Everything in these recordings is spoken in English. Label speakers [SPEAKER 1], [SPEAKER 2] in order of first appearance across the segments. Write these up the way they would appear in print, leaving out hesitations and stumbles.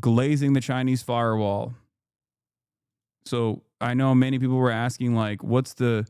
[SPEAKER 1] glazing the Chinese firewall. So I know many people were asking, like, what's the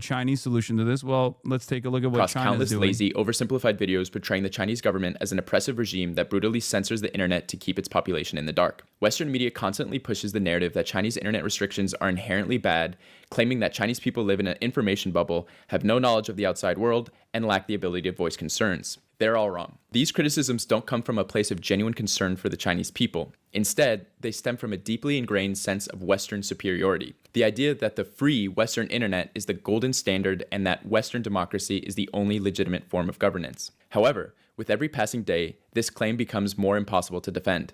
[SPEAKER 1] Chinese solution to this? Well, let's take a look at what China's
[SPEAKER 2] countless
[SPEAKER 1] doing.
[SPEAKER 2] lazy, oversimplified videos portraying the Chinese government as an oppressive regime that brutally censors the internet to keep its population in the dark. Western media constantly pushes the narrative that Chinese internet restrictions are inherently bad, claiming that Chinese people live in an information bubble, have no knowledge of the outside world, and lack the ability to voice concerns. They're all wrong. These criticisms don't come from a place of genuine concern for the Chinese people. Instead, they stem from a deeply ingrained sense of Western superiority. The idea that the free Western internet is the golden standard and that Western democracy is the only legitimate form of governance. However, with every passing day, this claim becomes more impossible to defend.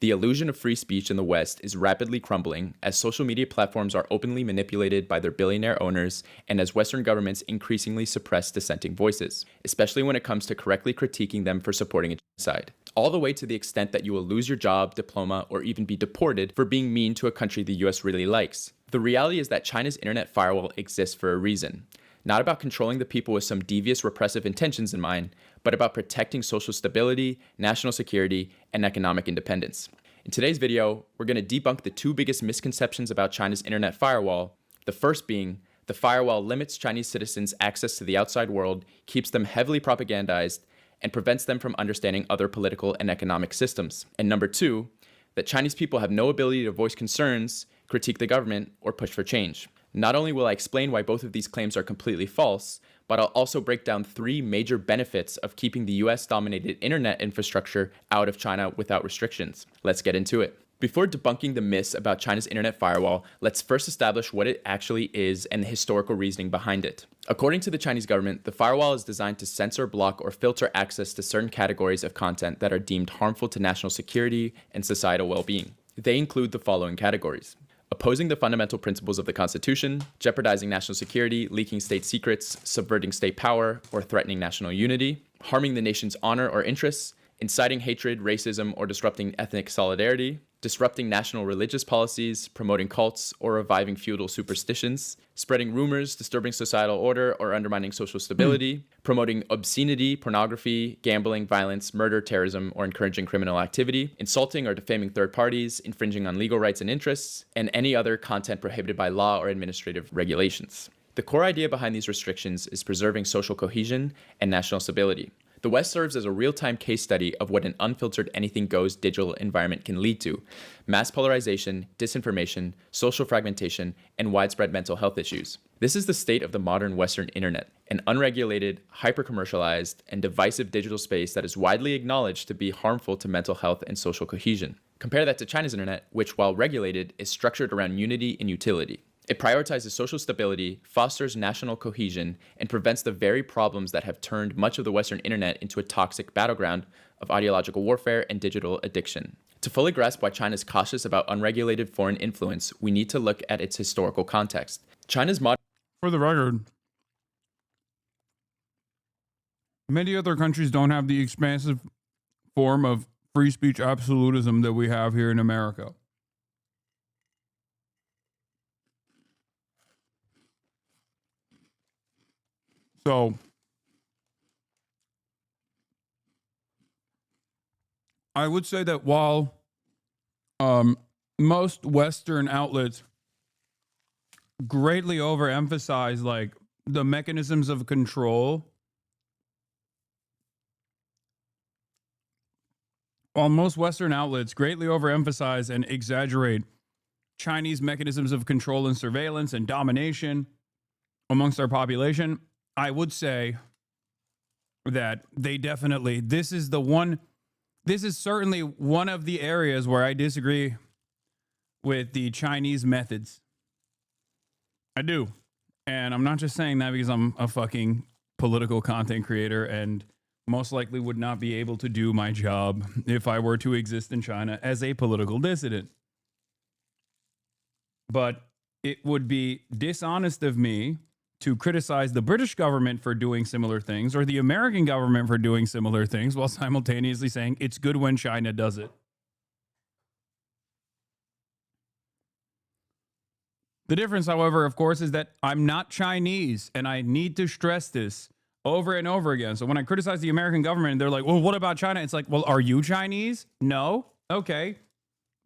[SPEAKER 2] The illusion of free speech in the West is rapidly crumbling as social media platforms are openly manipulated by their billionaire owners and as Western governments increasingly suppress dissenting voices, especially when it comes to correctly critiquing them for supporting a genocide. All the way to the extent that you will lose your job, diploma, or even be deported for being mean to a country the US really likes. The reality is that China's internet firewall exists for a reason. Not about controlling the people with some devious repressive intentions in mind, but about protecting social stability, national security, and economic independence. In today's video, we're going to debunk the two biggest misconceptions about China's internet firewall. The first being, the firewall limits Chinese citizens' access to the outside world, keeps them heavily propagandized, and prevents them from understanding other political and economic systems. And number two, that Chinese people have no ability to voice concerns, critique the government, or push for change. Not only will I explain why both of these claims are completely false, but I'll also break down three major benefits of keeping the US-dominated internet infrastructure out of China without restrictions. Let's get into it. Before debunking the myths about China's internet firewall, let's first establish what it actually is and the historical reasoning behind it. According to the Chinese government, the firewall is designed to censor, block, or filter access to certain categories of content that are deemed harmful to national security and societal well-being. They include the following categories: opposing the fundamental principles of the Constitution, jeopardizing national security, leaking state secrets, subverting state power, or threatening national unity, harming the nation's honor or interests, inciting hatred, racism, or disrupting ethnic solidarity, disrupting national religious policies, promoting cults, or reviving feudal superstitions, spreading rumors, disturbing societal order, or undermining social stability, promoting obscenity, pornography, gambling, violence, murder, terrorism, or encouraging criminal activity, insulting or defaming third parties, infringing on legal rights and interests, and any other content prohibited by law or administrative regulations. The core idea behind these restrictions is preserving social cohesion and national stability. The West serves as a real-time case study of what an unfiltered anything-goes digital environment can lead to: mass polarization, disinformation, social fragmentation, and widespread mental health issues. This is the state of the modern Western internet, an unregulated, hyper-commercialized, and divisive digital space that is widely acknowledged to be harmful to mental health and social cohesion. Compare that to China's internet, which, while regulated, is structured around unity and utility. It prioritizes social stability, fosters national cohesion, and prevents the very problems that have turned much of the Western internet into a toxic battleground of ideological warfare and digital addiction. To fully grasp why China is cautious about unregulated foreign influence, we need to look at its historical context. China's modern...
[SPEAKER 1] For the record, many other countries don't have the expansive form of free speech absolutism that we have here in America. So, I would say that while most Western outlets greatly overemphasize like the mechanisms of control, while most Western outlets greatly overemphasize and exaggerate Chinese mechanisms of control and surveillance and domination amongst our population, I would say that they definitely, this is certainly one of the areas where I disagree with the Chinese methods. I do. And I'm not just saying that because I'm a fucking political content creator and most likely would not be able to do my job if I were to exist in China as a political dissident. But it would be dishonest of me to criticize the British government for doing similar things or the American government for doing similar things while simultaneously saying it's good when China does it. The difference, however, of course, is that I'm not Chinese, and I need to stress this over and over again. So when I criticize the American government, they're like, well, what about China? It's like, well, are you Chinese? No? Okay.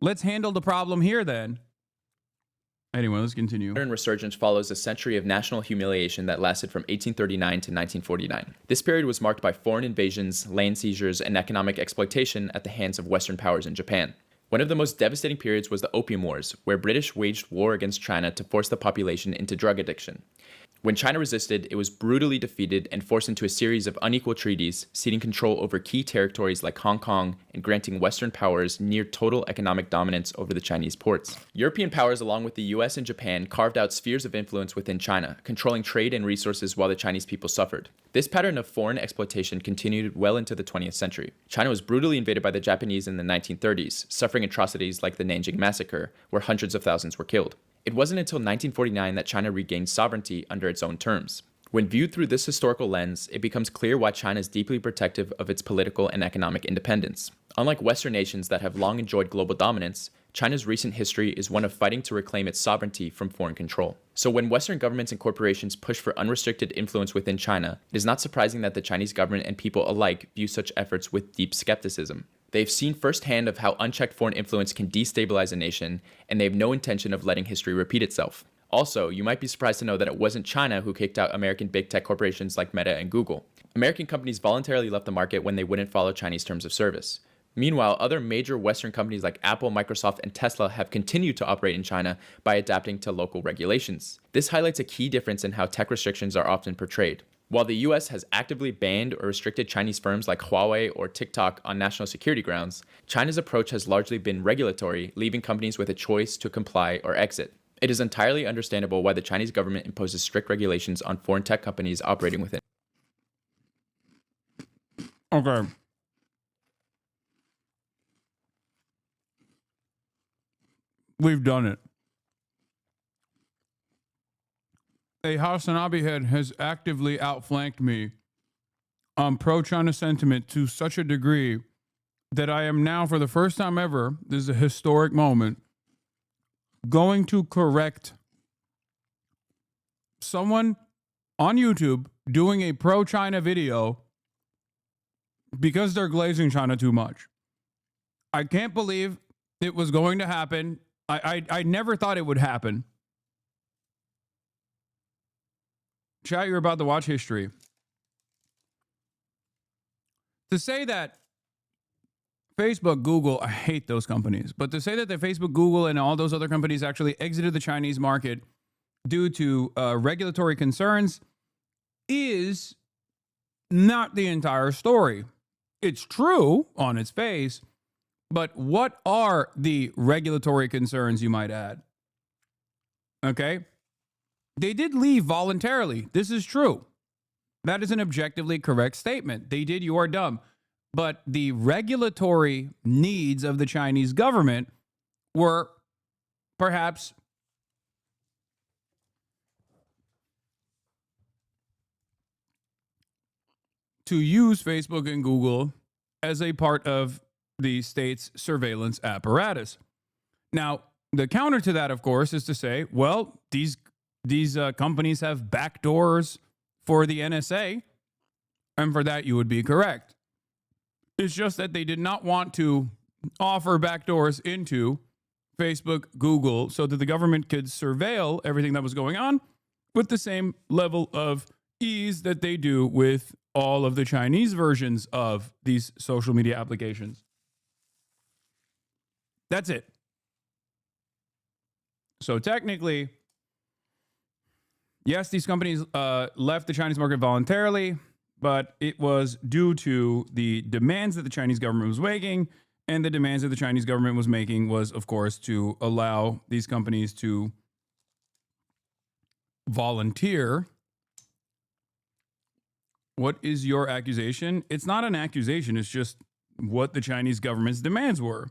[SPEAKER 1] Let's handle the problem here then. Anyway, let's continue.
[SPEAKER 2] Modern resurgence follows a century of national humiliation that lasted from 1839 to 1949. This period was marked by foreign invasions, land seizures, and economic exploitation at the hands of Western powers in Japan. One of the most devastating periods was the Opium Wars, where British waged war against China to force the population into drug addiction. When China resisted, it was brutally defeated and forced into a series of unequal treaties, ceding control over key territories like Hong Kong and granting Western powers near total economic dominance over the Chinese ports. European powers, along with the US and Japan, carved out spheres of influence within China, controlling trade and resources while the Chinese people suffered. This pattern of foreign exploitation continued well into the 20th century. China was brutally invaded by the Japanese in the 1930s, suffering atrocities like the Nanjing Massacre, where hundreds of thousands were killed. It wasn't until 1949 that China regained sovereignty under its own terms. When viewed through this historical lens, it becomes clear why China is deeply protective of its political and economic independence. Unlike Western nations that have long enjoyed global dominance, China's recent history is one of fighting to reclaim its sovereignty from foreign control. So when Western governments and corporations push for unrestricted influence within China, it is not surprising that the Chinese government and people alike view such efforts with deep skepticism. They've seen firsthand of how unchecked foreign influence can destabilize a nation, and they have no intention of letting history repeat itself. Also, you might be surprised to know that it wasn't China who kicked out American big tech corporations like Meta and Google. American companies voluntarily left the market when they wouldn't follow Chinese terms of service. Meanwhile, other major Western companies like Apple, Microsoft, and Tesla have continued to operate in China by adapting to local regulations. This highlights a key difference in how tech restrictions are often portrayed. While the US has actively banned or restricted Chinese firms like Huawei or TikTok on national security grounds, China's approach has largely been regulatory, leaving companies with a choice to comply or exit. It is entirely understandable why the Chinese government imposes strict regulations on foreign tech companies operating within.
[SPEAKER 1] Okay. We've done it. A hasan head has actively outflanked me on pro-China sentiment to such a degree that I am now, for the first time ever, this is a historic moment, going to correct someone on YouTube doing a pro-China video because they're glazing China too much. I can't believe it was going to happen. I never thought it would happen. Chat, you're about to watch history. To say that Facebook, Google, I hate those companies, but to say that the Facebook, Google, and all those other companies actually exited the Chinese market due to regulatory concerns is not the entire story. It's true on its face, but what are the regulatory concerns, you might add? Okay? They did leave voluntarily. This is true. That is an objectively correct statement. They did, you are dumb. But the regulatory needs of the Chinese government were perhaps to use Facebook and Google as a part of the state's surveillance apparatus. Now, the counter to that, of course, is to say, well, these companies have backdoors for the NSA, and for that you would be correct. It's just that they did not want to offer backdoors into Facebook, Google, so that the government could surveil everything that was going on with the same level of ease that they do with all of the Chinese versions of these social media applications. That's it. So technically, yes, these companies left the Chinese market voluntarily, but it was due to the demands that the Chinese government was making, and the demands that the Chinese government was making was, of course, to allow these companies to volunteer. What is your accusation? It's not an accusation. It's just what the Chinese government's demands were.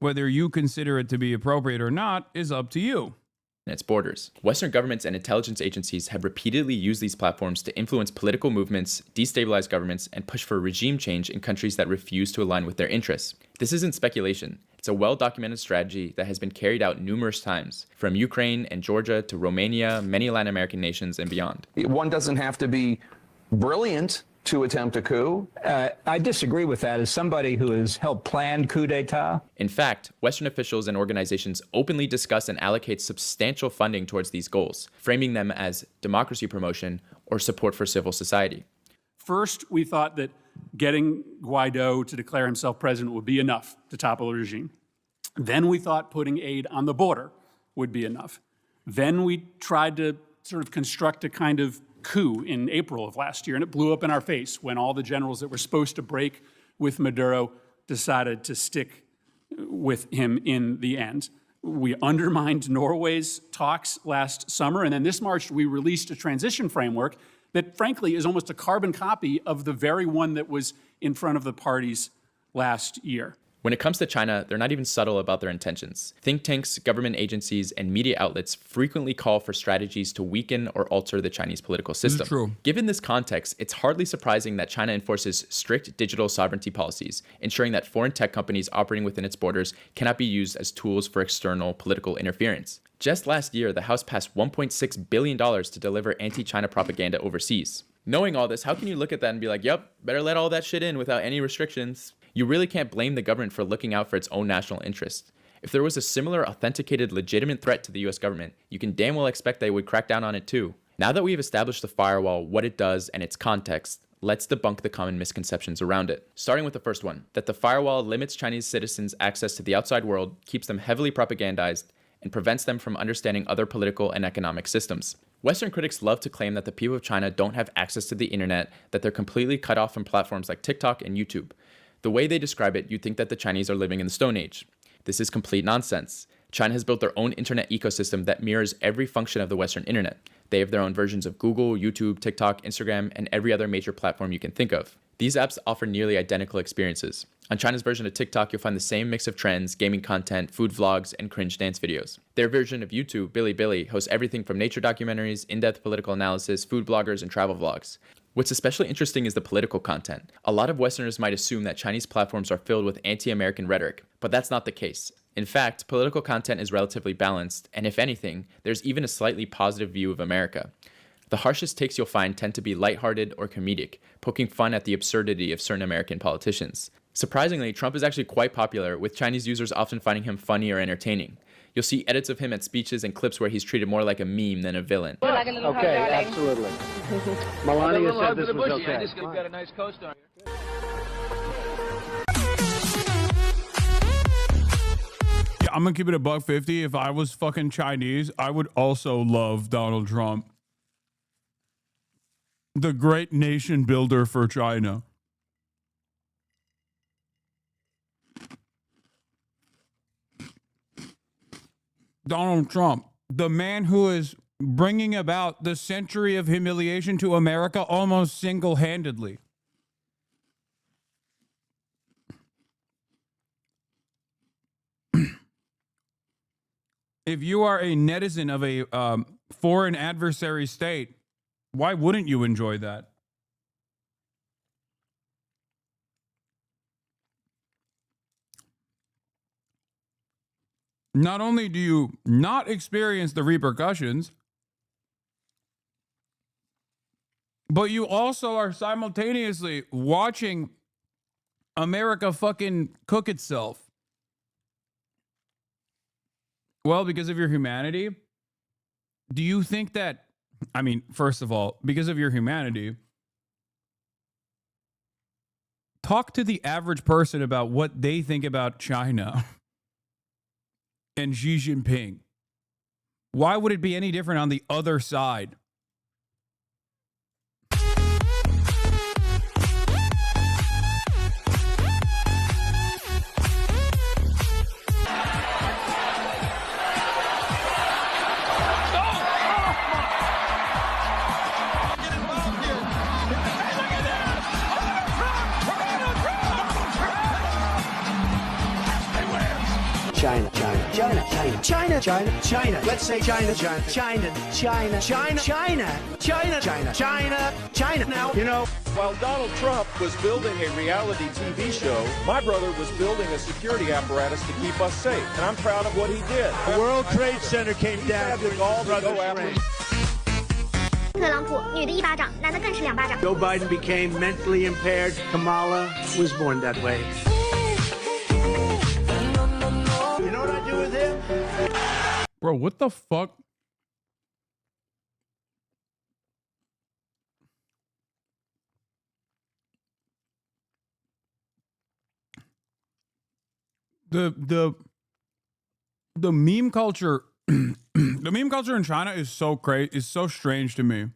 [SPEAKER 1] Whether you consider it to be appropriate or not is up to you.
[SPEAKER 2] Its borders. Western governments and intelligence agencies have repeatedly used these platforms to influence political movements, destabilize governments, and push for regime change in countries that refuse to align with their interests. This isn't speculation. It's a well-documented strategy that has been carried out numerous times, from Ukraine and Georgia to Romania, many Latin American nations, and beyond.
[SPEAKER 3] One doesn't have to be brilliant to attempt a coup?
[SPEAKER 4] I disagree with that. As somebody who has helped plan coup d'etat.
[SPEAKER 2] In fact, Western officials and organizations openly discuss and allocate substantial funding towards these goals, framing them as democracy promotion or support for civil society.
[SPEAKER 5] First, we thought that getting Guaido to declare himself president would be enough to topple a regime. Then we thought putting aid on the border would be enough. Then we tried to sort of construct a kind of coup in April of last year, and it blew up in our face when all the generals that were supposed to break with Maduro decided to stick with him in the end. We undermined Norway's talks last summer, and then this March we released a transition framework that frankly is almost a carbon copy of the very one that was in front of the parties last year.
[SPEAKER 2] When it comes to China, they're not even subtle about their intentions. Think tanks, government agencies, and media outlets frequently call for strategies to weaken or alter the Chinese political system.
[SPEAKER 1] This is true.
[SPEAKER 2] Given this context, it's hardly surprising that China enforces strict digital sovereignty policies, ensuring that foreign tech companies operating within its borders cannot be used as tools for external political interference. Just last year, the House passed $1.6 billion to deliver anti-China propaganda overseas. Knowing all this, how can you look at that and be like, yep, better let all that shit in without any restrictions? You really can't blame the government for looking out for its own national interest. If there was a similar authenticated legitimate threat to the US government, you can damn well expect they would crack down on it too. Now that we've established the firewall, what it does, and its context, let's debunk the common misconceptions around it. Starting with the first one, that the firewall limits Chinese citizens' access to the outside world, keeps them heavily propagandized, and prevents them from understanding other political and economic systems. Western critics love to claim that the people of China don't have access to the internet, that they're completely cut off from platforms like TikTok and YouTube. The way they describe it, you'd think that the Chinese are living in the Stone Age. This is complete nonsense. China has built their own internet ecosystem that mirrors every function of the Western internet. They have their own versions of Google, YouTube, TikTok, Instagram, and every other major platform you can think of. These apps offer nearly identical experiences. On China's version of TikTok, you'll find the same mix of trends, gaming content, food vlogs, and cringe dance videos. Their version of YouTube, Bilibili, hosts everything from nature documentaries, in-depth political analysis, food bloggers, and travel vlogs. What's especially interesting is the political content. A lot of Westerners might assume that Chinese platforms are filled with anti-American rhetoric, but that's not the case. In fact, political content is relatively balanced, and if anything, there's even a slightly positive view of America. The harshest takes you'll find tend to be lighthearted or comedic, poking fun at the absurdity of certain American politicians. Surprisingly, Trump is actually quite popular, with Chinese users often finding him funny or entertaining. You'll see edits of him at speeches and clips where he's treated more like a meme than a villain.
[SPEAKER 3] Okay, absolutely. Melania said this was okay.
[SPEAKER 6] I just got a nice co-star here.
[SPEAKER 1] Yeah, I'm gonna keep it a $1.50. If I was fucking Chinese, I would also love Donald Trump. The great nation builder for China. Donald Trump, the man who is bringing about the century of humiliation to America almost single-handedly. If you are a netizen of a foreign adversary state, why wouldn't you enjoy that? Not only do you not experience the repercussions, but you also are simultaneously watching America fucking cook itself. Well, because of your humanity, do you think that, I mean, first of all, because of your humanity, talk to the average person about what they think about China and Xi Jinping. Why would it be any different on the other side?
[SPEAKER 7] China, China, China, China, China, China, China. Let's say China, China, China, China, China, China, China, China, China, China. Now, you know,
[SPEAKER 8] while Donald Trump was building a reality TV show, my brother was building a security apparatus to keep us safe. And I'm proud of what he did.
[SPEAKER 7] the World Trade Center came down.
[SPEAKER 8] He had the gall to go after
[SPEAKER 9] 特朗普女的一巴掌，男的更是2巴掌。
[SPEAKER 7] Joe Biden became mentally impaired. Kamala was born that way. You know what I do with him?
[SPEAKER 1] Bro, what the fuck? The meme culture the meme culture in China is so crazy, is so strange to me.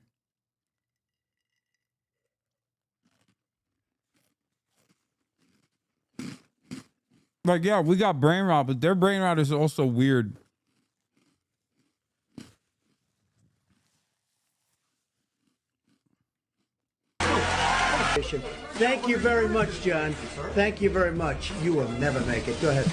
[SPEAKER 1] Like, yeah, we got brain rot, but their brain rot is also weird.
[SPEAKER 7] Thank you very much, John. Thank you very much. You will never make it. Go ahead.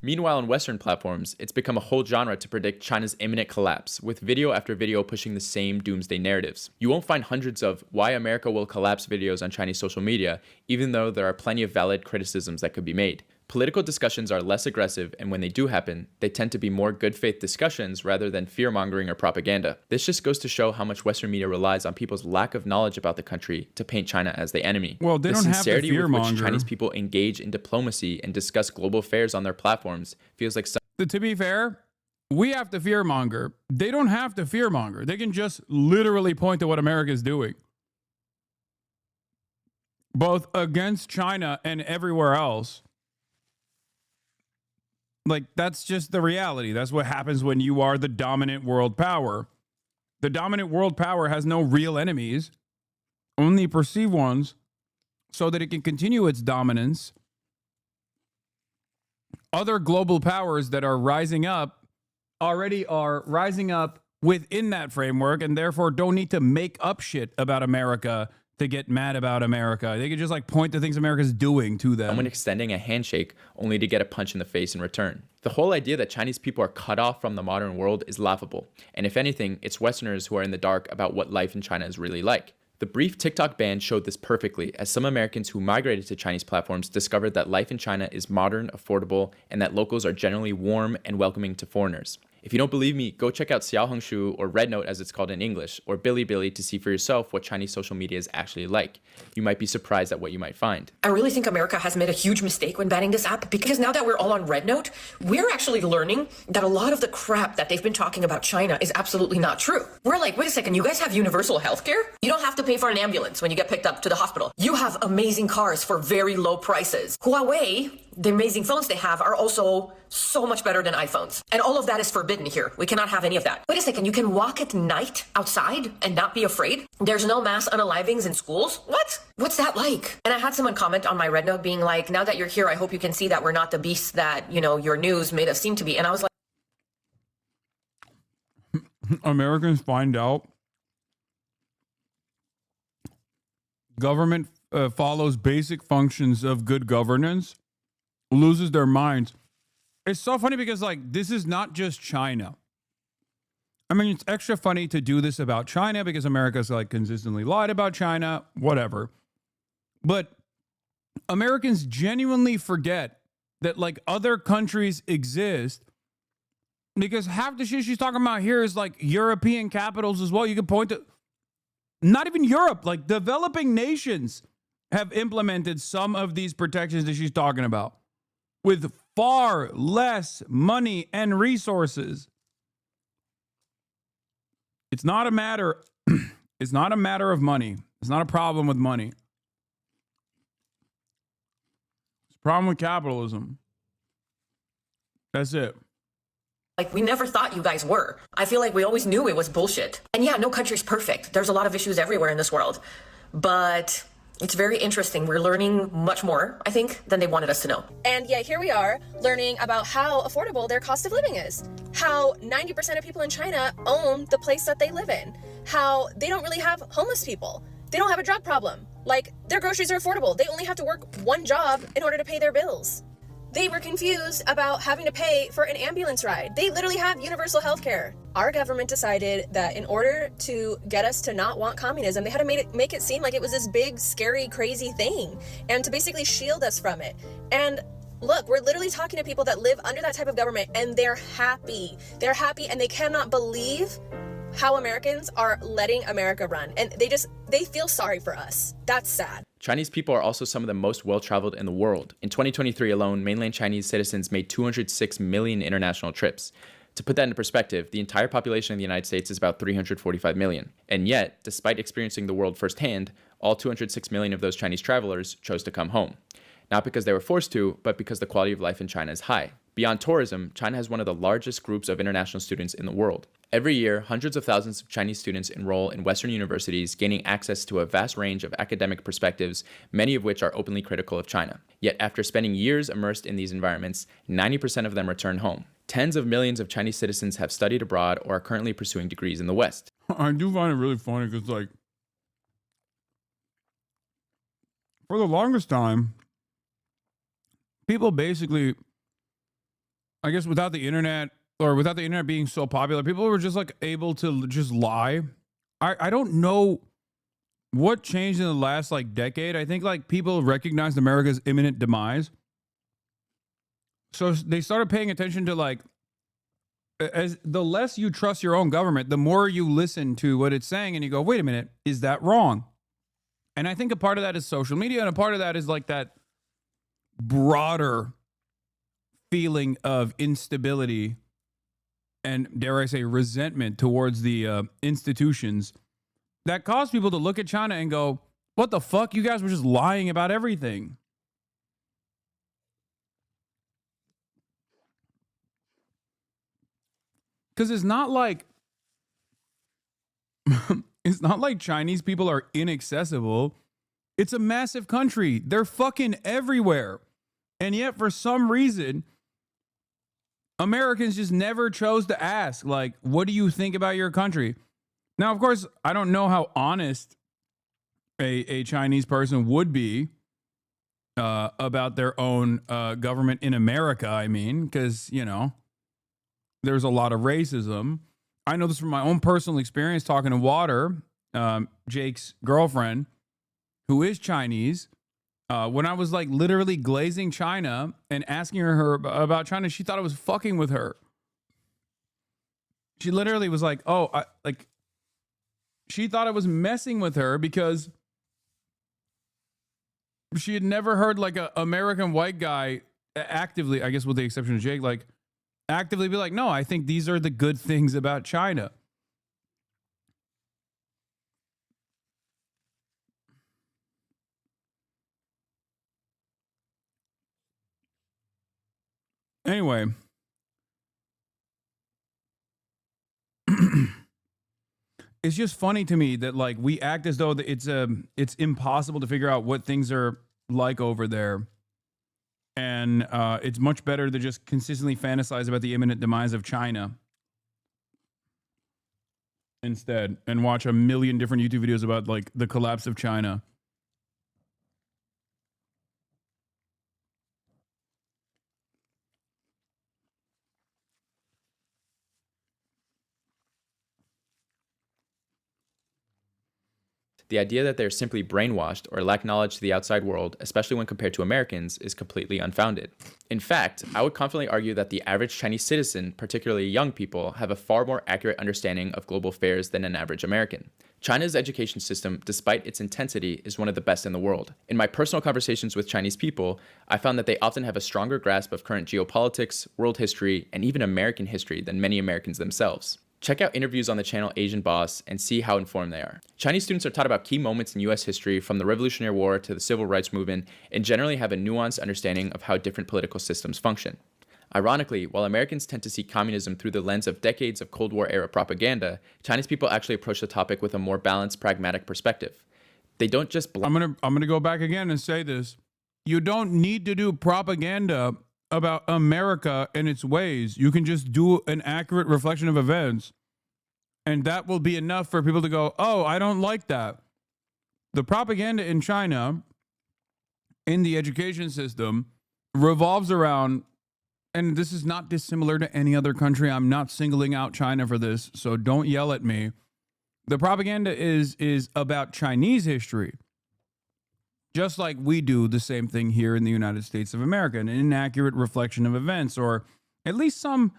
[SPEAKER 2] Meanwhile, on Western platforms, it's become a whole genre to predict China's imminent collapse, with video after video pushing the same doomsday narratives. You won't find hundreds of "why America will collapse" videos on Chinese social media, even though there are plenty of valid criticisms that could be made. Political discussions are less aggressive, and when they do happen, they tend to be more good faith discussions rather than fear-mongering or propaganda. This just goes to show how much Western media relies on people's lack of knowledge about the country to paint China as the enemy.
[SPEAKER 1] Well, they don't have to
[SPEAKER 2] sincerity with which
[SPEAKER 1] fear-monger.
[SPEAKER 2] Chinese people engage in diplomacy and discuss global affairs on their platforms feels like
[SPEAKER 1] To be fair, we have to fearmonger. They don't have to fearmonger. They can just literally point to what America is doing, both against China and everywhere else. Like, that's just the reality. That's what happens when you are the dominant world power. The dominant world power has no real enemies, only perceived ones, so that it can continue its dominance. Other global powers that are rising up already are rising up within that framework, and therefore don't need to make up shit about America to get mad about America. They can just like point to things America's doing to them.
[SPEAKER 2] someone extending a handshake only to get a punch in the face in return. The whole idea that Chinese people are cut off from the modern world is laughable. And if anything, it's Westerners who are in the dark about what life in China is really like. The brief TikTok ban showed this perfectly, as some Americans who migrated to Chinese platforms discovered that life in China is modern, affordable, and that locals are generally warm and welcoming to foreigners. If you don't believe me, go check out Xiaohongshu, or Red Note as it's called in English, or Bilibili to see for yourself what Chinese social media is actually like. You might be surprised at what you might find.
[SPEAKER 10] I really think America has made a huge mistake when banning this app, because now that we're all on Red Note, we're actually learning that a lot of the crap that they've been talking about China is absolutely not true. We're like, wait a second, you guys have universal healthcare? You don't have to pay for an ambulance when you get picked up to the hospital. You have amazing cars for very low prices. Huawei, the amazing phones they have, are also so much better than iPhones. And all of that is forbidden here. We cannot have any of that. Wait a second, you can walk at night outside and not be afraid? There's no mass unalivings in schools? What? What's that like? And I had someone comment on my Red Note being like, now that you're here, I hope you can see that we're not the beasts that, you know, your news made us seem to be. And I was like,
[SPEAKER 1] Americans find out government follows basic functions of good governance, loses their minds. It's so funny because, like, this is not just China. I mean, it's extra funny to do this about China because America's, like, consistently lied about China, whatever. But Americans genuinely forget that, like, other countries exist, because half the shit she's talking about here is, like, European capitals as well. You can point to, not even Europe, like, developing nations have implemented some of these protections that she's talking about with far less money and resources. It's not a matter it's not a matter of money. It's not a problem with money. It's a problem with capitalism. That's it.
[SPEAKER 10] Like, we never thought you guys were. I feel like we always knew it was bullshit. And yeah, no country's perfect. There's a lot of issues everywhere in this world. But it's very interesting. We're learning much more, I think, than they wanted us to know.
[SPEAKER 11] And yeah, here we are learning about how affordable their cost of living is. How 90% of people in China own the place that they live in. How they don't really have homeless people. They don't have a drug problem. Like, their groceries are affordable. They only have to work one job in order to pay their bills. They were confused about having to pay for an ambulance ride. They literally have universal health care. Our government decided that in order to get us to not want communism, they had to make it seem like it was this big, scary, crazy thing, and to basically shield us from it. And Look, we're literally talking to people that live under that type of government, and they're happy. They're happy, and they cannot believe how Americans are letting America run. And they feel sorry for us. That's sad.
[SPEAKER 2] Chinese people are also some of the most well-traveled in the world. In 2023 alone, mainland Chinese citizens made 206 million international trips. To put that into perspective, the entire population of the United States is about 345 million. And yet, despite experiencing the world firsthand, all 206 million of those Chinese travelers chose to come home. Not because they were forced to, but because the quality of life in China is high. Beyond tourism, China has one of the largest groups of international students in the world. Every year, hundreds of thousands of Chinese students enroll in Western universities, gaining access to a vast range of academic perspectives, many of which are openly critical of China. Yet after spending years immersed in these environments, 90% of them return home. Tens of millions of Chinese citizens have studied abroad or are currently pursuing degrees in the West.
[SPEAKER 1] I do find it really funny because, like, for the longest time, people basically, I guess without the internet being so popular, people were just like able to just lie. I don't know what changed in the last like decade. I think like people recognized America's imminent demise. So they started paying attention to like, as the less you trust your own government, the more you listen to what it's saying and you go, wait a minute, is that wrong? And I think a part of that is social media, and a part of that is like that broader feeling of instability and, dare I say, resentment towards the institutions that cause people to look at China and go, what the fuck? You guys were just lying about everything. Because it's not like it's not like Chinese people are inaccessible. It's a massive country. They're fucking everywhere. And yet, for some reason, Americans just never chose to ask, like, what do you think about your country? Now, of course, I don't know how honest a Chinese person would be about their own government in America, I mean, because, you know, there's a lot of racism. I know this from my own personal experience talking to Water, Jake's girlfriend, who is Chinese. When I was like literally glazing China and asking her about China, she thought I was fucking with her. She literally was like, oh, she thought I was messing with her because she had never heard like an American white guy actively, I guess with the exception of Jake, like actively be like, no, I think these are the good things about China. Anyway, it's just funny to me that like we act as though it's impossible to figure out what things are like over there. And it's much better to just consistently fantasize about the imminent demise of China instead and watch a million different YouTube videos about like the collapse of China.
[SPEAKER 2] The idea that they're simply brainwashed or lack knowledge to the outside world, especially when compared to Americans, is completely unfounded. In fact, I would confidently argue that the average Chinese citizen, particularly young people, have a far more accurate understanding of global affairs than an average American. China's education system, despite its intensity, is one of the best in the world. In my personal conversations with Chinese people, I found that they often have a stronger grasp of current geopolitics, world history, and even American history than many Americans themselves. Check out interviews on the channel Asian Boss and see how informed they are. Chinese students are taught about key moments in US history from the Revolutionary War to the Civil Rights Movement and generally have a nuanced understanding of how different political systems function. Ironically, while Americans tend to see communism through the lens of decades of Cold War era propaganda, Chinese people actually approach the topic with a more balanced, pragmatic perspective. They don't just
[SPEAKER 1] I'm gonna go back again and say this. You don't need to do propaganda about America and its ways. You can just do an accurate reflection of events, and that will be enough for people to go, oh, I don't like that. The propaganda in China, in the education system, revolves around, and this is not dissimilar to any other country. I'm not singling out China for this, so don't yell at me. The propaganda is about Chinese history. just like we do the same thing here in the United States of America, an inaccurate reflection of events, or at least some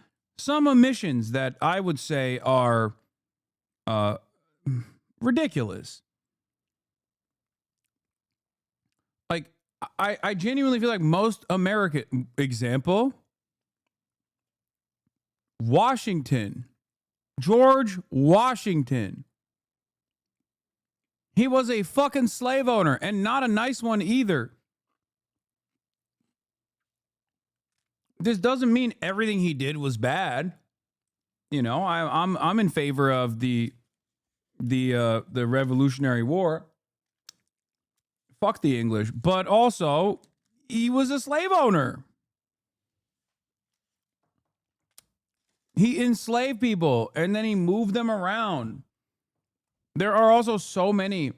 [SPEAKER 1] omissions that I would say are ridiculous. Like, I genuinely feel like most American, example, Washington, George Washington. He was a fucking slave owner, and not a nice one either. This doesn't mean everything he did was bad. You know, I'm in favor of the Revolutionary War. Fuck the English, but also he was a slave owner. He enslaved people and then he moved them around. There are also so many.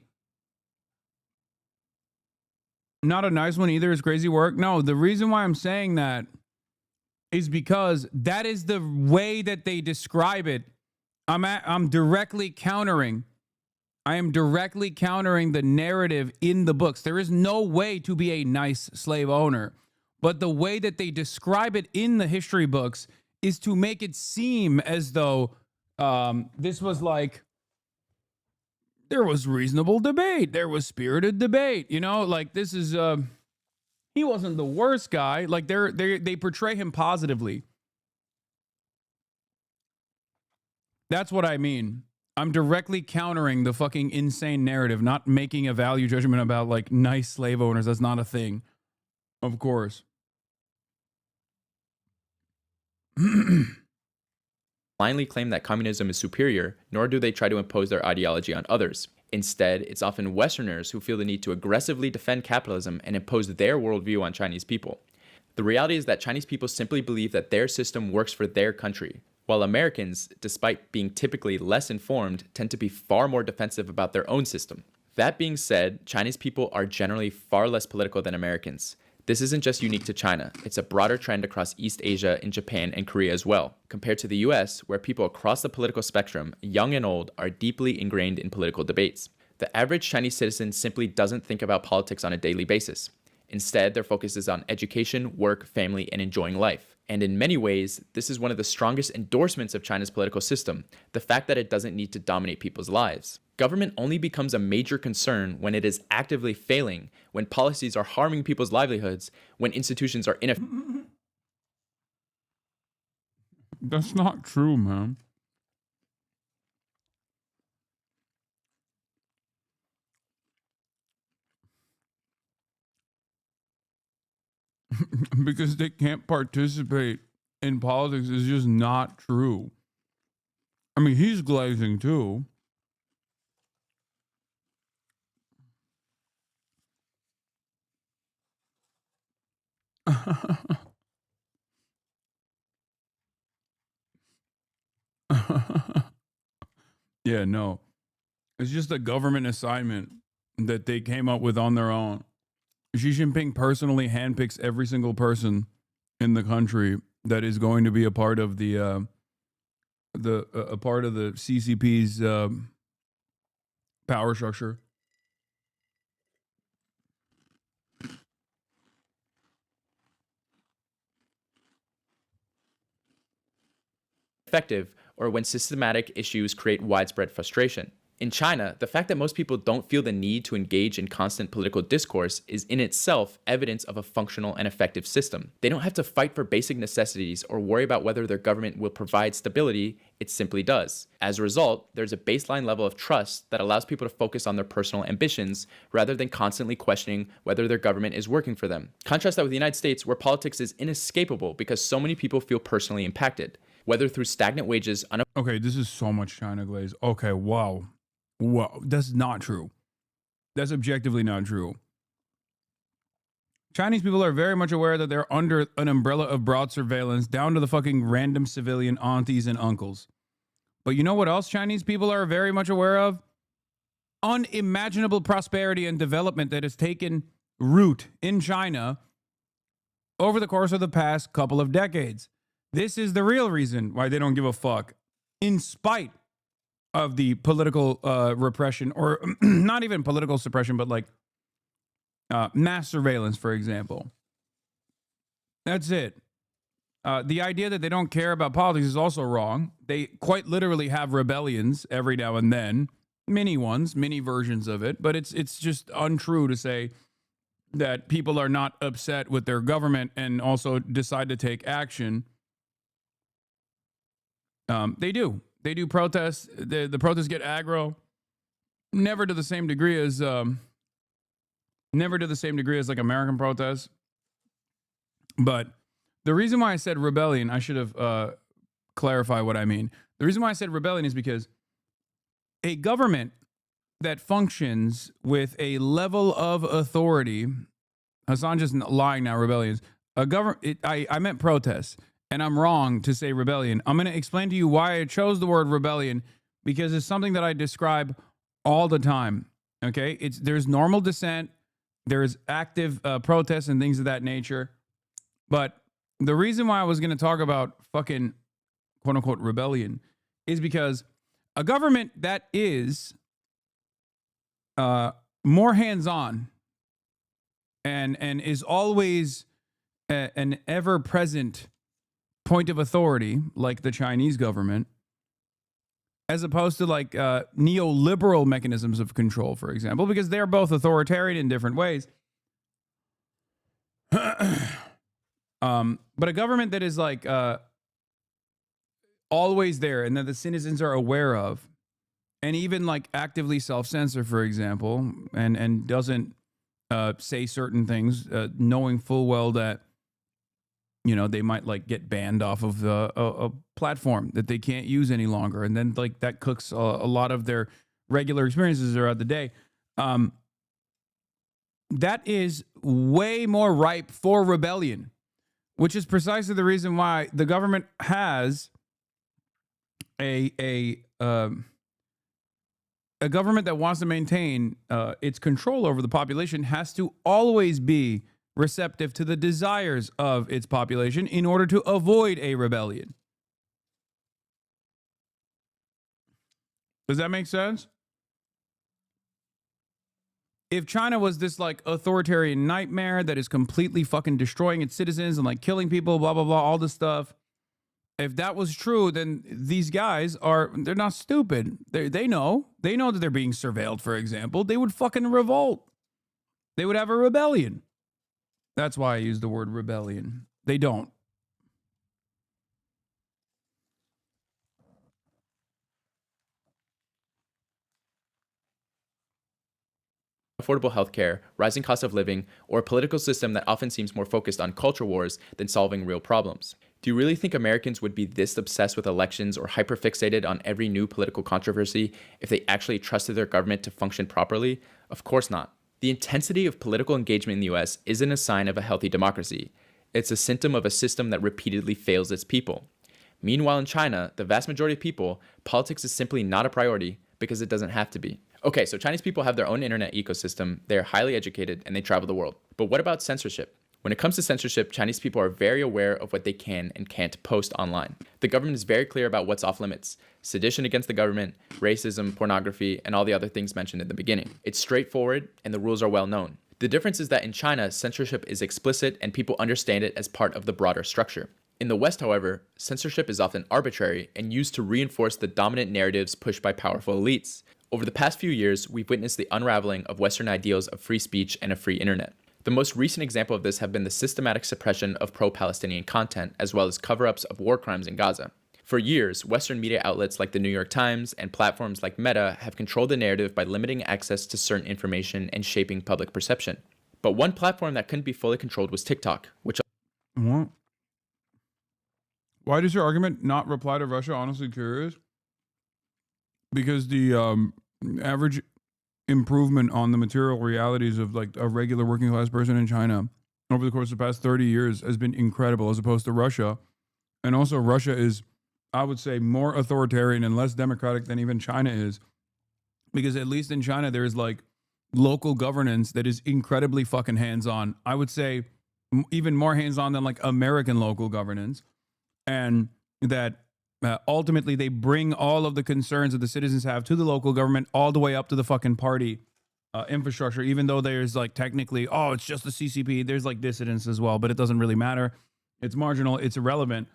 [SPEAKER 1] Not a nice one either is crazy work. No, the reason why I'm saying that is because that is the way that they describe it. I'm directly countering. I am directly countering the narrative in the books. There is no way to be a nice slave owner, but the way that they describe it in the history books is to make it seem as though this was like, there was reasonable debate. There was spirited debate. You know, like this is, he wasn't the worst guy. Like they portray him positively. That's what I mean. I'm directly countering the fucking insane narrative, not making a value judgment about like nice slave owners. That's not a thing. Of course.
[SPEAKER 2] Blindly claim that communism is superior, nor do they try to impose their ideology on others. Instead, it's often Westerners who feel the need to aggressively defend capitalism and impose their worldview on Chinese people. The reality is that Chinese people simply believe that their system works for their country, while Americans, despite being typically less informed, tend to be far more defensive about their own system. That being said, Chinese people are generally far less political than Americans. This isn't just unique to China, it's a broader trend across East Asia, in Japan, and Korea as well. Compared to the US, where people across the political spectrum, young and old, are deeply ingrained in political debates. The average Chinese citizen simply doesn't think about politics on a daily basis. Instead, their focus is on education, work, family, and enjoying life. And in many ways, this is one of the strongest endorsements of China's political system, the fact that it doesn't need to dominate people's lives. Government only becomes a major concern when it is actively failing, when policies are harming people's livelihoods, when institutions are ineffective.
[SPEAKER 1] That's not true, man. Because they can't participate in politics is just not true. I mean, he's glazing too. Yeah, no. It's just a government assignment that they came up with on their own. Xi Jinping personally handpicks every single person in the country that is going to be a part of the CCP's power structure.
[SPEAKER 2] Effective, or when systematic issues create widespread frustration. In China, the fact that most people don't feel the need to engage in constant political discourse is in itself evidence of a functional and effective system. They don't have to fight for basic necessities or worry about whether their government will provide stability, it simply does. As a result, there's a baseline level of trust that allows people to focus on their personal ambitions rather than constantly questioning whether their government is working for them. Contrast that with the United States, where politics is inescapable because so many people feel personally impacted, whether through stagnant wages.
[SPEAKER 1] Okay, this is so much China glaze. Okay, wow. Wow, that's not true. That's objectively not true. Chinese people are very much aware that they're under an umbrella of broad surveillance, down to the fucking random civilian aunties and uncles. But you know what else Chinese people are very much aware of? Unimaginable prosperity and development that has taken root in China over the course of the past couple of decades. This is the real reason why they don't give a fuck, in spite of the political repression, or not even political suppression, but like mass surveillance, for example. That's it. The idea that they don't care about politics is also wrong. They quite literally have rebellions every now and then, mini ones, mini versions of it, but it's just untrue to say that people are not upset with their government and also decide to take action. They do. They do protests. The protests get aggro. Never to the same degree as like American protests. But the reason why I said rebellion, I should have clarified what I mean. The reason why I said rebellion is because a government that functions with a level of authority, Hasan just lying now, rebellions. I meant protests, and I'm wrong to say rebellion. I'm going to explain to you why I chose the word rebellion, because it's something that I describe all the time. Okay, there's normal dissent, there's active protests and things of that nature, but the reason why I was going to talk about fucking quote unquote rebellion is because a government that is more hands-on and is always an ever-present point of authority, like the Chinese government, as opposed to like neoliberal mechanisms of control, for example, because they're both authoritarian in different ways. But a government that is like always there and that the citizens are aware of, and even like actively self-censor, for example, and doesn't say certain things, knowing full well that, you know, they might like get banned off of a platform that they can't use any longer. And then like that cooks a lot of their regular experiences throughout the day. That is way more ripe for rebellion, which is precisely the reason why the government has a government that wants to maintain its control over the population has to always be receptive to the desires of its population in order to avoid a rebellion. Does that make sense? If China was this like authoritarian nightmare that is completely fucking destroying its citizens and like killing people, blah, blah, blah, all this stuff. If that was true, then these guys they're not stupid. They know that they're being surveilled, for example. They would fucking revolt. They would have a rebellion. That's why I use the word rebellion. They don't.
[SPEAKER 2] Affordable healthcare, rising cost of living, or a political system that often seems more focused on culture wars than solving real problems. Do you really think Americans would be this obsessed with elections or hyperfixated on every new political controversy if they actually trusted their government to function properly? Of course not. The intensity of political engagement in the US isn't a sign of a healthy democracy. It's a symptom of a system that repeatedly fails its people. Meanwhile, in China, the vast majority of people, politics is simply not a priority because it doesn't have to be. Okay, so Chinese people have their own internet ecosystem, they're highly educated, and they travel the world. But what about censorship? When it comes to censorship, Chinese people are very aware of what they can and can't post online. The government is very clear about what's off limits: sedition against the government, racism, pornography, and all the other things mentioned in the beginning. It's straightforward, and the rules are well known. The difference is that in China, censorship is explicit and people understand it as part of the broader structure. In the West, however, censorship is often arbitrary and used to reinforce the dominant narratives pushed by powerful elites. Over the past few years, we've witnessed the unraveling of Western ideals of free speech and a free internet. The most recent example of this have been the systematic suppression of pro-Palestinian content, as well as cover-ups of war crimes in Gaza. For years, Western media outlets like the New York Times and platforms like Meta have controlled the narrative by limiting access to certain information and shaping public perception. But one platform that couldn't be fully controlled was TikTok, which...
[SPEAKER 1] What? Why does your argument not reply to Russia? Honestly curious. Because the average improvement on the material realities of like a regular working class person in China over the course of the past 30 years has been incredible, as opposed to Russia. And also Russia is, I would say, more authoritarian and less democratic than even China is. Because at least in China, there's like local governance that is incredibly fucking hands-on. I would say even more hands-on than like American local governance. And that ultimately they bring all of the concerns that the citizens have to the local government all the way up to the fucking party infrastructure, even though there's like technically, oh, it's just the CCP. There's like dissidents as well, but it doesn't really matter. It's marginal. It's irrelevant.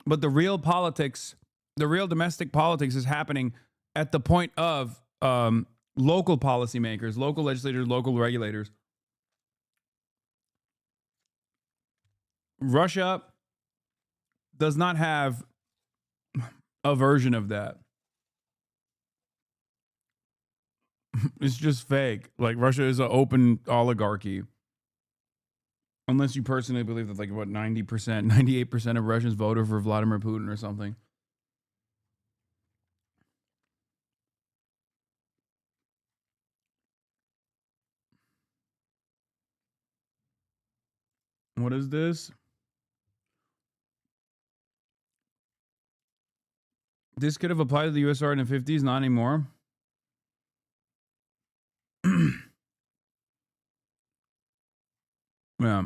[SPEAKER 1] But the real politics, the real domestic politics is happening at the point of local policymakers, local legislators, local regulators. Russia does not have a version of that. It's just fake. Like, Russia is an open oligarchy. Unless you personally believe that, like, what, 90%, 98% of Russians voted for Vladimir Putin or something. What is this? This could have applied to the USSR in the 50s, not anymore. Yeah.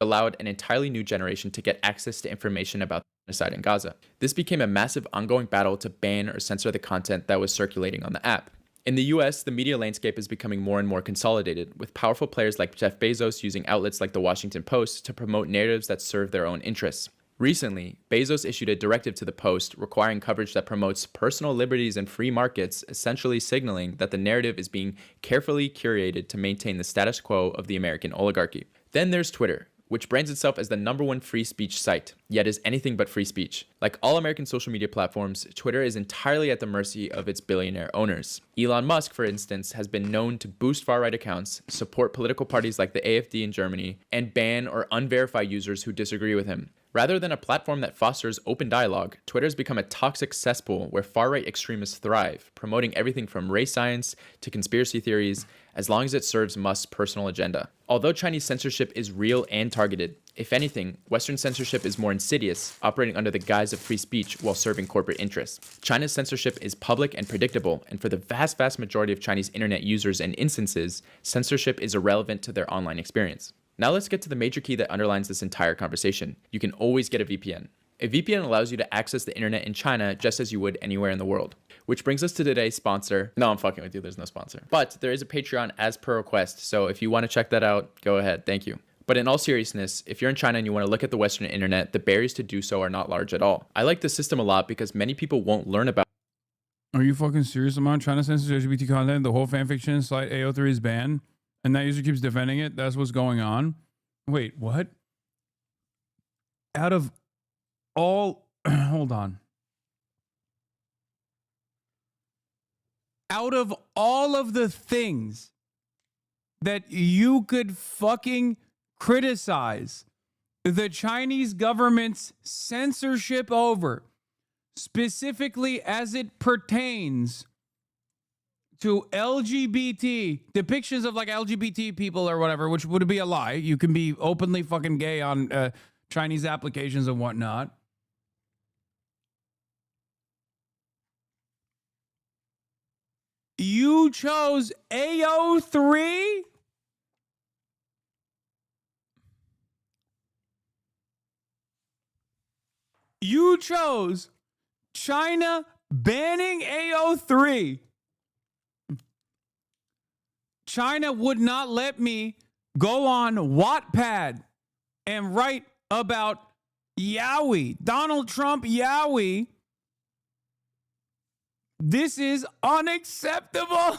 [SPEAKER 2] Allowed an entirely new generation to get access to information about the genocide in Gaza. This became a massive ongoing battle to ban or censor the content that was circulating on the app. In the US, the media landscape is becoming more and more consolidated, with powerful players like Jeff Bezos using outlets like the Washington Post to promote narratives that serve their own interests. Recently, Bezos issued a directive to the Post requiring coverage that promotes personal liberties and free markets, essentially signaling that the narrative is being carefully curated to maintain the status quo of the American oligarchy. Then there's Twitter, which brands itself as the #1 free speech site, yet is anything but free speech. Like all American social media platforms, Twitter is entirely at the mercy of its billionaire owners. Elon Musk, for instance, has been known to boost far-right accounts, support political parties like the AfD in Germany, and ban or unverify users who disagree with him. Rather than a platform that fosters open dialogue, Twitter has become a toxic cesspool where far-right extremists thrive, promoting everything from race science to conspiracy theories, as long as it serves Musk's personal agenda. Although Chinese censorship is real and targeted, if anything, Western censorship is more insidious, operating under the guise of free speech while serving corporate interests. China's censorship is public and predictable, and for the vast majority of Chinese internet users and instances, censorship is irrelevant to their online experience. Now let's get to the major key that underlines this entire conversation. You can always get a VPN. A VPN allows you to access the internet in China just as you would anywhere in the world. Which brings us to today's sponsor. No, I'm fucking with you, there's no sponsor. But there is a Patreon as per request, so if you want to check that out, go ahead, thank you. But in all seriousness, if you're in China and you want to look at the Western internet, the barriers to do so are not large at all. I like this system a lot because many people won't learn about.
[SPEAKER 1] Are you fucking serious, Amon? China censors LGBT content, the whole fanfiction site AO3 is banned, and that user keeps defending it? That's what's going on? Wait, what? Out of all... hold on. Out of all of the things that you could fucking criticize the Chinese government's censorship over, specifically as it pertains to LGBT, depictions of like LGBT people or whatever, which would be a lie. You can be openly fucking gay on Chinese applications and whatnot. You chose AO3? You chose China banning AO3. China would not let me go on Wattpad and write about Yowie, Donald Trump Yowie. This is unacceptable.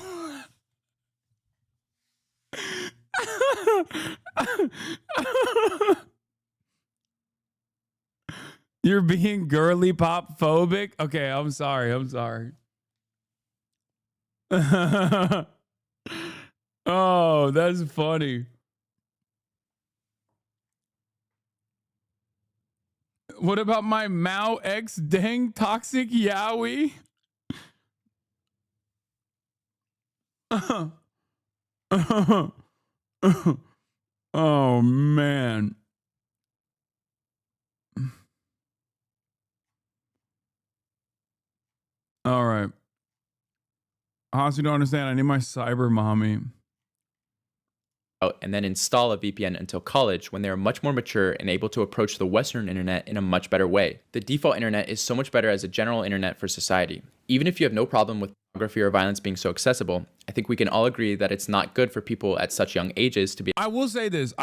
[SPEAKER 1] You're being girly pop phobic? Okay, I'm sorry. Oh, that's funny. What about my Mao X dang toxic Yowie? Oh, man. All right. Haas, you don't understand. I need my cyber mommy.
[SPEAKER 2] And then install a VPN until college when they are much more mature and able to approach the Western internet in a much better way. The default internet is so much better as a general internet for society. Even if you have no problem with pornography or violence being so accessible, I think we can all agree that it's not good for people at such young ages to be.
[SPEAKER 1] I will say this.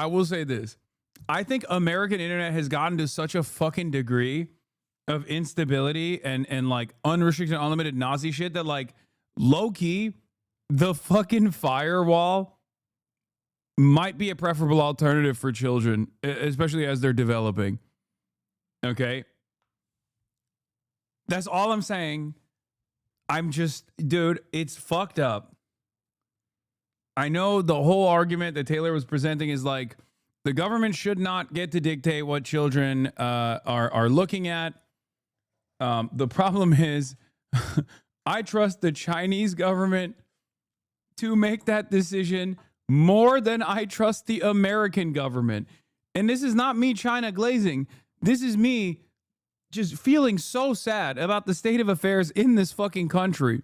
[SPEAKER 1] I think American internet has gotten to such a fucking degree of instability and like unrestricted, unlimited Nazi shit that like low key, the fucking firewall might be a preferable alternative for children, especially as they're developing. Okay. That's all I'm saying. Dude, it's fucked up. I know the whole argument that Taylor was presenting is like, the government should not get to dictate what children are looking at. The problem is, I trust the Chinese government to make that decision more than I trust the American government. And this is not me China glazing. This is me just feeling so sad about the state of affairs in this fucking country.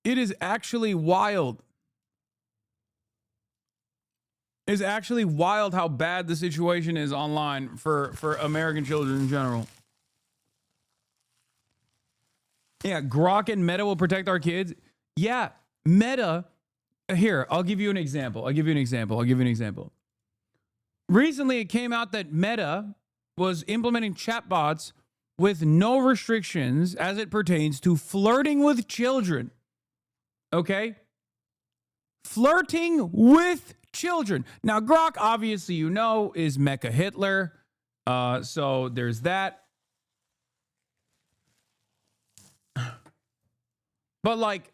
[SPEAKER 1] It is actually wild. It's actually wild how bad the situation is online for American children in general. Yeah, Grok and Meta will protect our kids. Yeah, Meta. Here, I'll give you an example. Recently, it came out that Meta was implementing chatbots with no restrictions as it pertains to flirting with children. Okay? Flirting with children. Now, Grok, obviously, you know, is Mecha Hitler. So there's that. But like,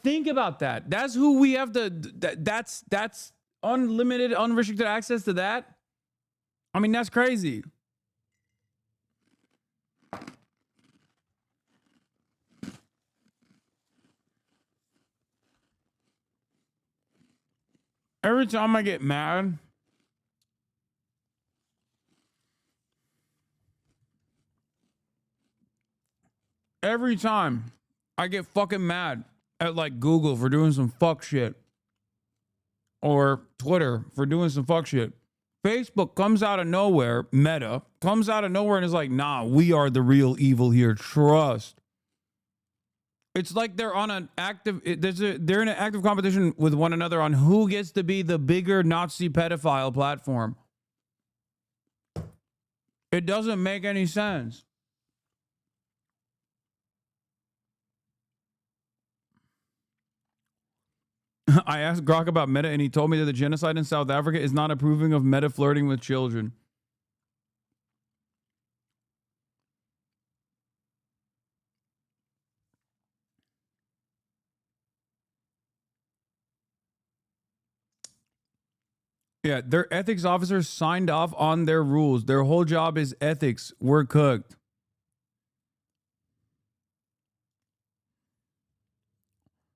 [SPEAKER 1] think about that. That's who we have that's unlimited, unrestricted access to that. I mean, that's crazy. Every time I get mad, every time I get fucking mad at like Google for doing some fuck shit or Twitter for doing some fuck shit, Facebook comes out of nowhere, Meta comes out of nowhere and is like, nah, we are the real evil here. Trust. It's like they're on an active, they're in an active competition with one another on who gets to be the bigger Nazi pedophile platform. It doesn't make any sense. I asked Grok about Meta and he told me that the genocide in South Africa is not approving of Meta flirting with children. Yeah, their ethics officers signed off on their rules. Their whole job is ethics. We're cooked.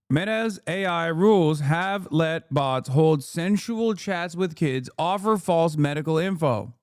[SPEAKER 1] Meta's AI rules have let bots hold sensual chats with kids, offer false medical info.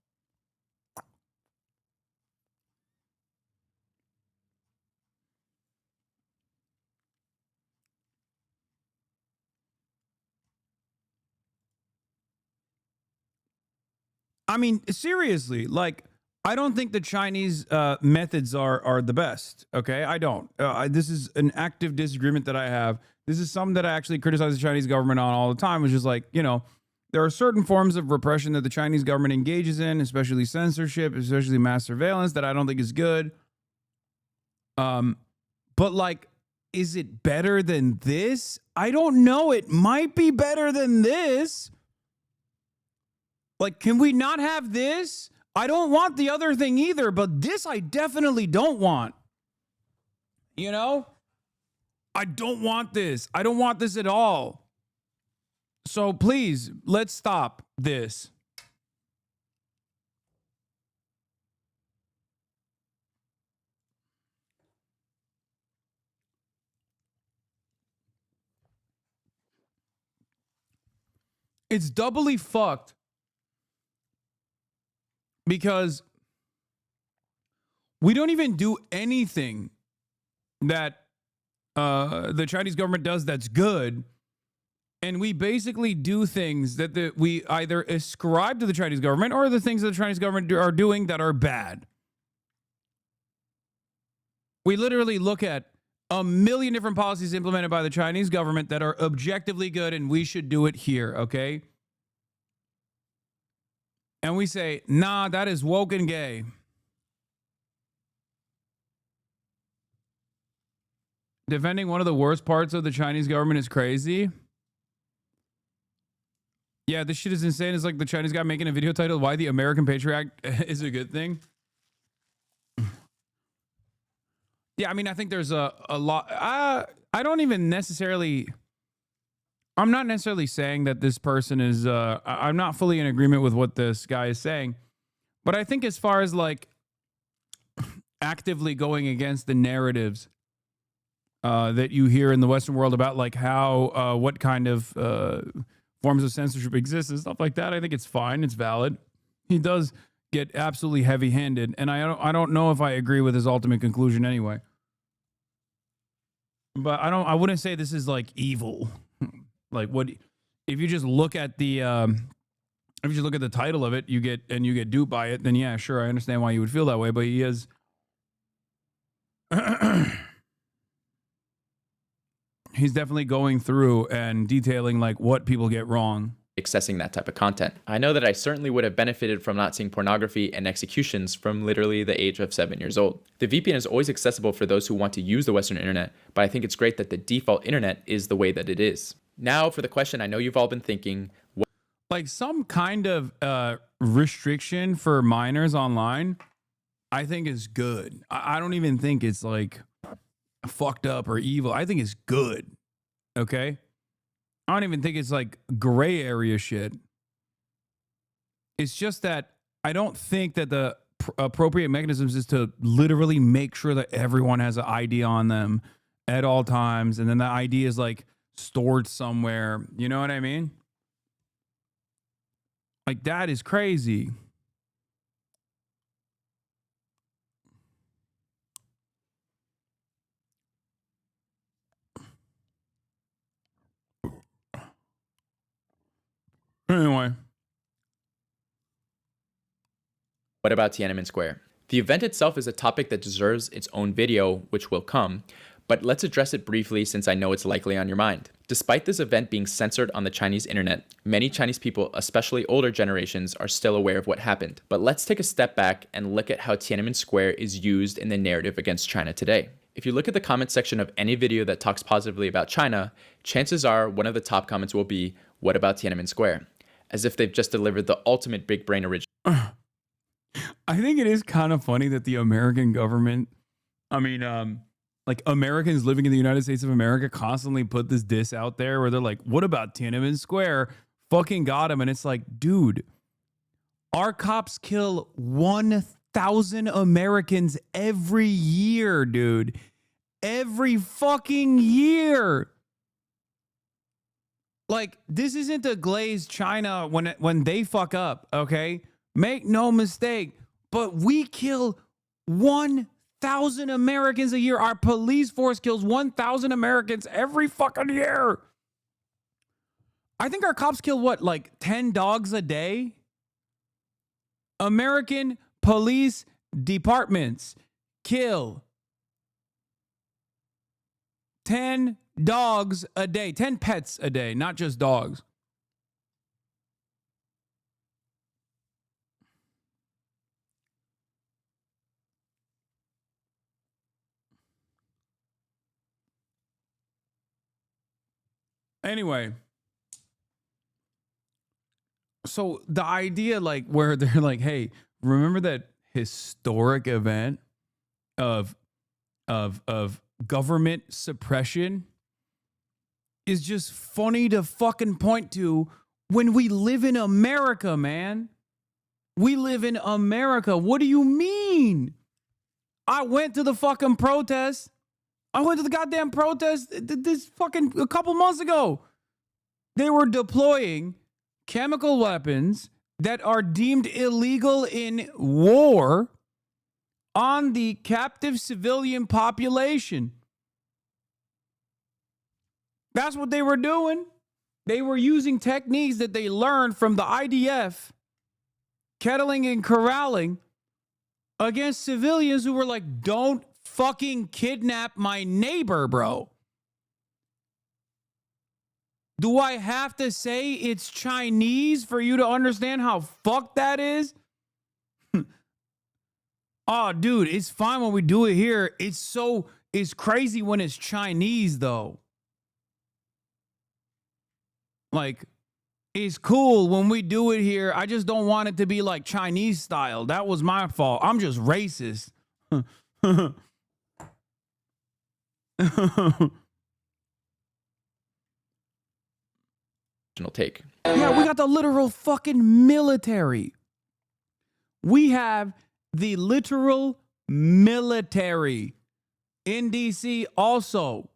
[SPEAKER 1] I mean, seriously, like, I don't think the Chinese methods are the best. Okay, I don't. This is an active disagreement that I have. This is something that I actually criticize the Chinese government on all the time, which is like, you know, there are certain forms of repression that the Chinese government engages in, especially censorship, especially mass surveillance, that I don't think is good. But like, is it better than this? I don't know. It might be better than this. Like, can we not have this? I don't want the other thing either, but this I definitely don't want. You know? I don't want this. I don't want this at all. So please, let's stop this. It's doubly fucked because we don't even do anything that the Chinese government does that's good, and we basically do things that we either ascribe to the Chinese government or the things that the Chinese government are doing that are bad. We literally look at a million different policies implemented by the Chinese government that are objectively good, and we should do it here, okay? And we say, nah, that is woke and gay. Defending one of the worst parts of the Chinese government is crazy. Yeah, this shit is insane. It's like the Chinese guy making a video titled "Why the American Patriot Act is a Good Thing." Yeah, I mean, I think there's a lot. I don't even necessarily. I'm not necessarily saying that this person is. I'm not fully in agreement with what this guy is saying, but I think as far as like actively going against the narratives that you hear in the Western world about like how what kind of forms of censorship exist and stuff like that, I think it's fine. It's valid. He does get absolutely heavy-handed, and I don't know if I agree with his ultimate conclusion anyway. But I wouldn't say this is like evil. Like what if you just look at the if you just look at the title of it, you get duped by it, then yeah, sure, I understand why you would feel that way, but he is he's definitely going through and detailing like what people get wrong.
[SPEAKER 2] Accessing that type of content. I know that I certainly would have benefited from not seeing pornography and executions from literally the age of 7 years old. The VPN is always accessible for those who want to use the Western internet, but I think it's great that the default internet is the way that it is. Now for the question I know you've all been thinking.
[SPEAKER 1] Like some kind of restriction for minors online, I think is good. I don't even think it's like fucked up or evil. I think it's good. Okay? I don't even think it's like gray area shit. It's just that I don't think that the appropriate mechanisms is to literally make sure that everyone has an ID on them at all times. And then the ID is like stored somewhere. You know what I mean? Like that is crazy. Anyway.
[SPEAKER 2] What about Tiananmen Square? The event itself is a topic that deserves its own video, which will come, but let's address it briefly since I know it's likely on your mind. Despite this event being censored on the Chinese internet, many Chinese people, especially older generations, are still aware of what happened. But let's take a step back and look at how Tiananmen Square is used in the narrative against China today. If you look at the comment section of any video that talks positively about China, chances are one of the top comments will be, "What about Tiananmen Square?" As if they've just delivered the ultimate big brain original.
[SPEAKER 1] I think it is kind of funny that the American government, like Americans living in the United States of America constantly put this diss out there where they're like, what about Tiananmen Square? Fucking got him. And it's like, dude, our cops kill 1,000 Americans every year, dude. Every fucking year. Like, this isn't to glaze China when they fuck up, okay? Make no mistake, but we kill 1,000 Americans a year. Our police force kills 1,000 Americans every fucking year. I think our cops kill what, like 10 dogs a day? American police departments kill 10 dogs a day, 10 pets a day, not just dogs. Anyway, so the idea like where they're like, hey, remember that historic event of government suppression is just funny to fucking point to when we live in America, man. We live in America. What do you mean? I went to the fucking protest. I went to the goddamn protest this fucking a couple months ago. They were deploying chemical weapons that are deemed illegal in war on the captive civilian population. That's what they were doing. They were using techniques that they learned from the IDF, kettling and corralling against civilians who were like, don't fucking kidnap my neighbor, bro. Do I have to say it's Chinese for you to understand how fucked that is? Oh, dude, it's fine when we do it here. It's crazy when it's Chinese, though. Like, it's cool when we do it here. I just don't want it to be like Chinese style. That was my fault. I'm just racist.
[SPEAKER 2] Take.
[SPEAKER 1] Yeah, we got the literal fucking military. We have the literal military in DC also.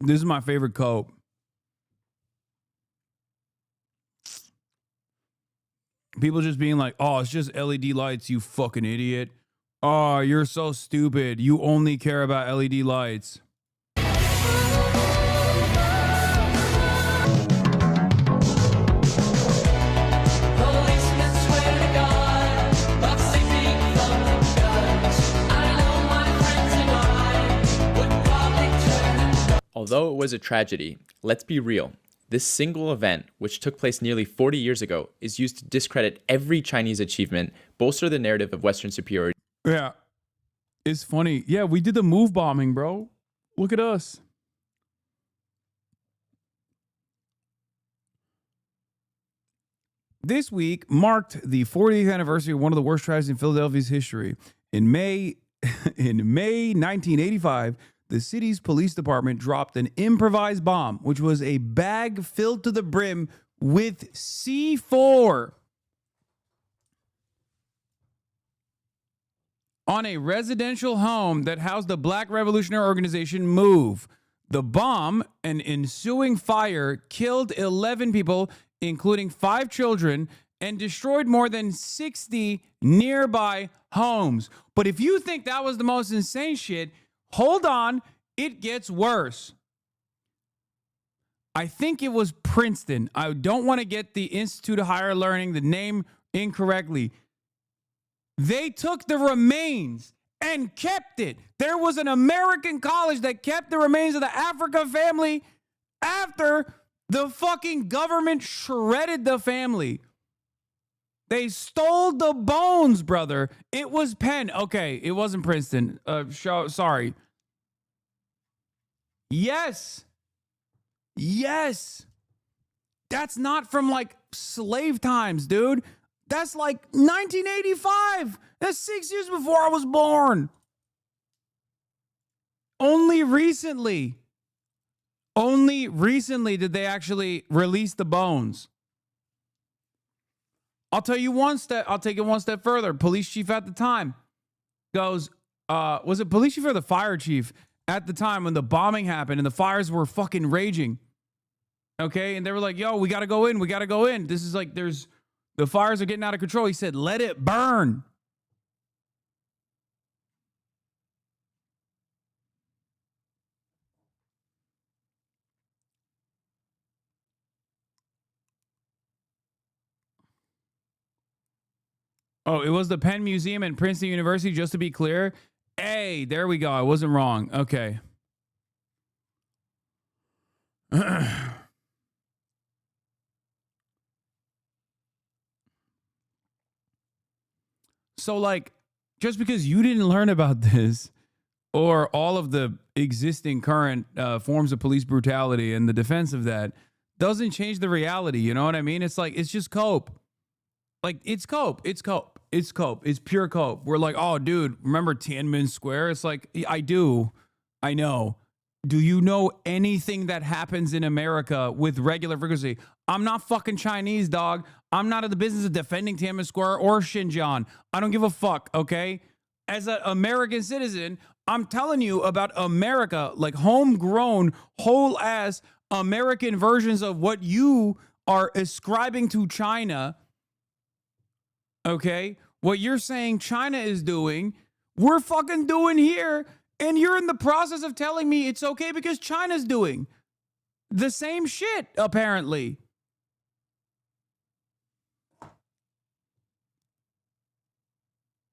[SPEAKER 1] This is my favorite quote. People just being like, oh, it's just LED lights, you fucking idiot. Oh, you're so stupid. You only care about LED lights.
[SPEAKER 2] Although it was a tragedy, let's be real. This single event, which took place nearly 40 years ago, is used to discredit every Chinese achievement, bolster the narrative of Western superiority.
[SPEAKER 1] Yeah. It's funny. Yeah, we did the move bombing, bro. Look at us. This week marked the 40th anniversary of one of the worst tragedies in Philadelphia's history. In May 1985, the city's police department dropped an improvised bomb, which was a bag filled to the brim with C4 on a residential home that housed the Black Revolutionary Organization MOVE. The bomb and ensuing fire killed 11 people, including 5 children, and destroyed more than 60 nearby homes. But if you think that was the most insane shit, hold on, it gets worse. I think it was Princeton. I don't want to get the Institute of Higher Learning, the name incorrectly. They took the remains and kept it. There was an American college that kept the remains of the Africa family after the fucking government shredded the family. They stole the bones, brother. It was Penn. Okay, it wasn't Princeton. Sorry. Yes. Yes. That's not from like slave times, dude. That's like 1985. That's 6 years before I was born. Only recently did they actually release the bones. I'll tell you one step. I'll take it one step further. Police chief at the time goes, was it police chief or the fire chief at the time when the bombing happened and the fires were fucking raging? Okay. And they were like, yo, we got to go in. We got to go in. This is like, the fires are getting out of control. He said, let it burn. Oh, it was the Penn Museum and Princeton University, just to be clear. Hey, there we go. I wasn't wrong. Okay. So, like, just because you didn't learn about this or all of the existing current forms of police brutality and the defense of that doesn't change the reality. You know what I mean? It's like, it's just cope. Like, it's cope. It's cope. It's cope. It's pure cope. We're like, oh, dude, remember Tiananmen Square? It's like, I do. I know. Do you know anything that happens in America with regular frequency? I'm not fucking Chinese, dog. I'm not in the business of defending Tiananmen Square or Xinjiang. I don't give a fuck, okay? As an American citizen, I'm telling you about America, like homegrown, whole-ass American versions of what you are ascribing to China, okay? What you're saying China is doing, we're fucking doing here. And you're in the process of telling me it's okay because China's doing the same shit, apparently.